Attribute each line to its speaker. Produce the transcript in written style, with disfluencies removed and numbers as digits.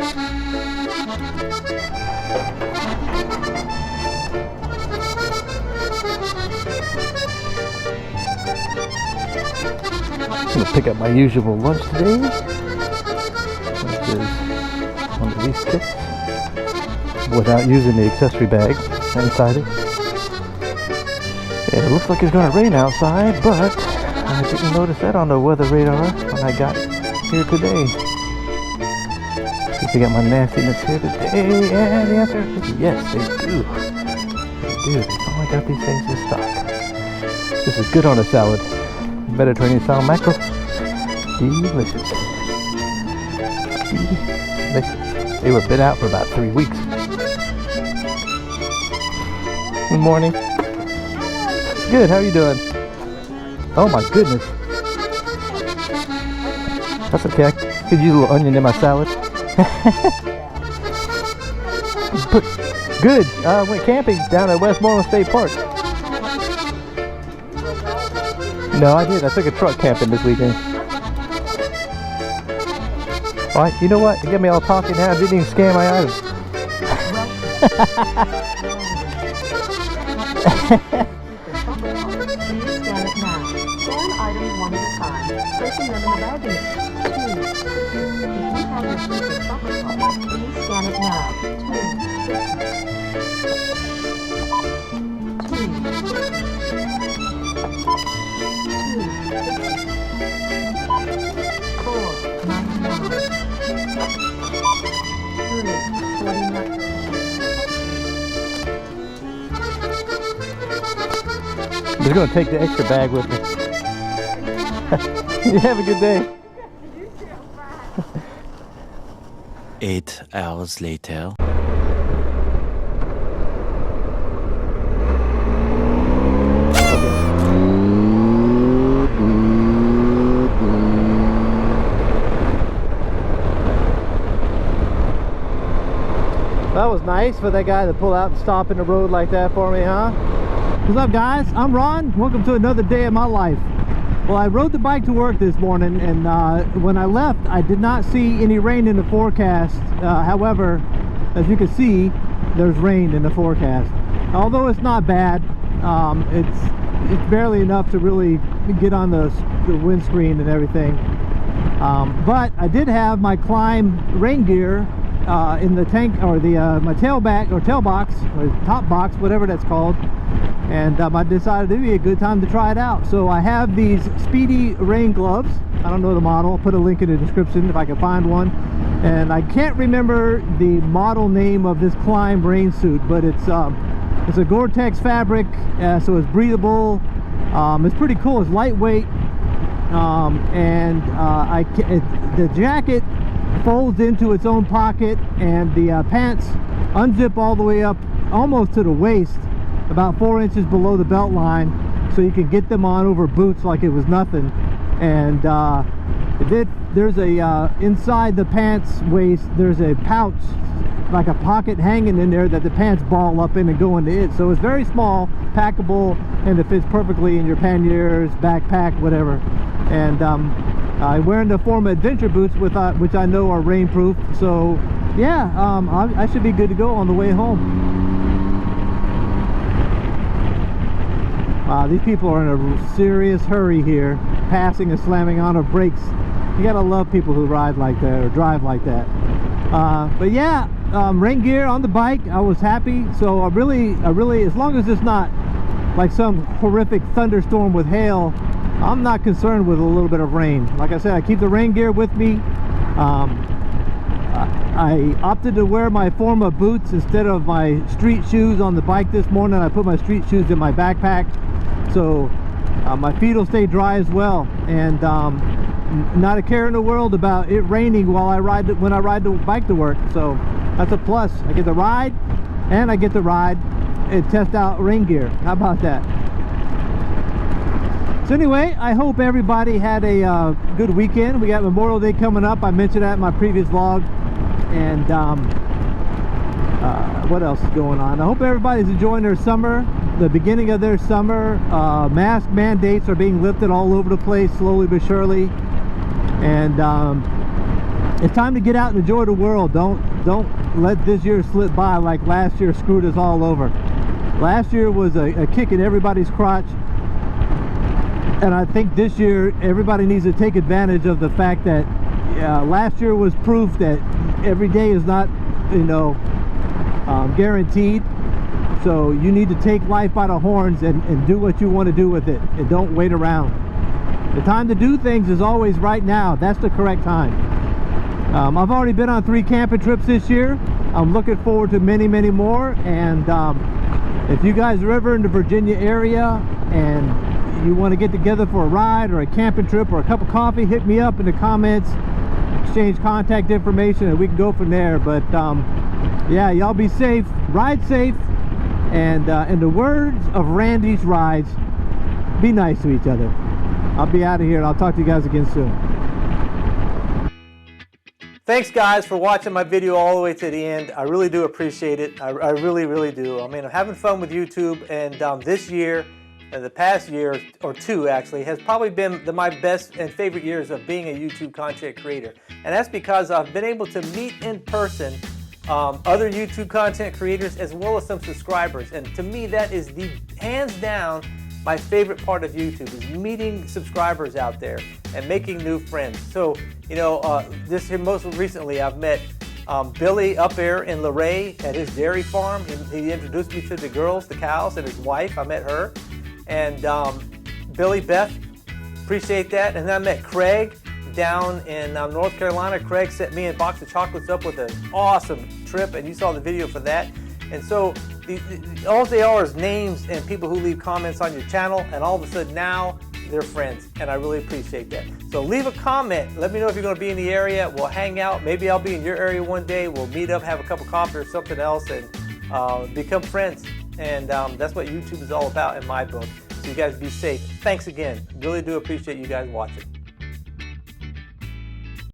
Speaker 1: I'm gonna pick up my usual lunch today, which is one of these kits, without using the accessory bag inside it. It looks like it's gonna rain outside, but I didn't notice that on the weather radar when I got here today. See if we got my nastiness here today, and the answer is yes, they do. They do. They only got these things in stock. This is good on a salad. Mediterranean style mackerel. Delicious. Delicious. They were been out for about 3 weeks. Good morning. Good, how are you doing? Oh my goodness. That's okay. I could use a little onion in my salad. Good. I went camping down at Westmoreland State Park. No, I did. I took a truck camping this weekend. Alright, you know what? You got me all talking now. I didn't even scan my items. I'm just going to take the extra bag with me. You have a good day.
Speaker 2: 8 hours later.
Speaker 1: That was nice for that guy to pull out and stop in the road like that for me, huh? What's up, guys? I'm Ron. Welcome to another day of my life. Well, I rode the bike to work this morning, and when I left, I did not see any rain in the forecast. However, as you can see, there's rain in the forecast. Although it's not bad, it's barely enough to really get on the windscreen and everything. But I did have my Klim rain gear in the tank, or the my tailback or tail box or top box, whatever that's called, and I decided it'd be a good time to try it out. So I have these Spidi rain gloves. I don't know the model. I'll put a link in the description if I can find one. And I can't remember the model name of this Klim rain suit, but it's a Gore-Tex fabric, so it's breathable. It's pretty cool. It's lightweight, and the jacket folds into its own pocket, and the pants unzip all the way up almost to the waist, about 4 inches below the belt line, so you can get them on over boots like it was nothing. And there's a inside the pants waist, there's a pouch, like a pocket hanging in there that the pants ball up in and go into it. So it's very small, packable, and it fits perfectly in your panniers, backpack, whatever. And I'm wearing the Forma adventure boots with which I know are rainproof. So yeah, I should be good to go on the way home. These people are in a serious hurry here, passing and slamming on their brakes. You gotta love people who ride like that or drive like that. But yeah, rain gear on the bike. I was happy. So I really, as long as it's not like some horrific thunderstorm with hail, I'm not concerned with a little bit of rain. Like I said, I keep the rain gear with me. I opted to wear my Forma boots instead of my street shoes on the bike this morning. I put my street shoes in my backpack, so my feet will stay dry as well. And not a care in the world about it raining while when I ride the bike to work. So that's a plus. I get to ride, and I get to ride and test out rain gear. How about that? So anyway, I hope everybody had a good weekend. We got Memorial Day coming up. I mentioned that in my previous vlog. And what else is going on? I hope everybody's enjoying their summer, the beginning of their summer. Mask mandates are being lifted all over the place, slowly but surely. And It's time to get out and enjoy the world. Don't let this year slip by like last year screwed us all over. Last year was a kick in everybody's crotch, and I think this year everybody needs to take advantage of the fact that last year was proof that every day is not, you know, guaranteed. So you need to take life by the horns and do what you want to do with it, and don't wait around. The time to do things is always right now. That's the correct time. I've already been on 3 camping trips this year. I'm looking forward to many more, and if you guys are ever in the Virginia area and you want to get together for a ride or a camping trip or a cup of coffee, hit me up in the comments, exchange contact information, and we can go from there. But yeah, y'all be safe, ride safe, and in the words of Randy's Rides, be nice to each other. I'll be out of here, and I'll talk to you guys again soon. Thanks guys for watching my video all the way to the end. I really do appreciate it. I really do. I mean, I'm having fun with YouTube, and this year, and the past year or two actually, has probably been my best and favorite years of being a YouTube content creator. And that's because I've been able to meet in person other YouTube content creators as well as some subscribers. And to me, that is the hands down my favorite part of YouTube, is meeting subscribers out there and making new friends. So, you know, this here most recently I've met Billy up there in Luray at his dairy farm. He introduced me to the girls, the cows, and his wife. I met her. And Billy, Beth, appreciate that. And then I met Craig down in North Carolina. Craig sent me a box of chocolates up with an awesome trip, and you saw the video for that. And so all they are is names and people who leave comments on your channel, and all of a sudden now they're friends, and I really appreciate that. So leave a comment. Let me know if you're going to be in the area. We'll hang out. Maybe I'll be in your area one day. We'll meet up, have a cup of coffee or something else, and become friends. And that's what YouTube is all about in my book. So you guys be safe. Thanks again. Really do appreciate you guys watching.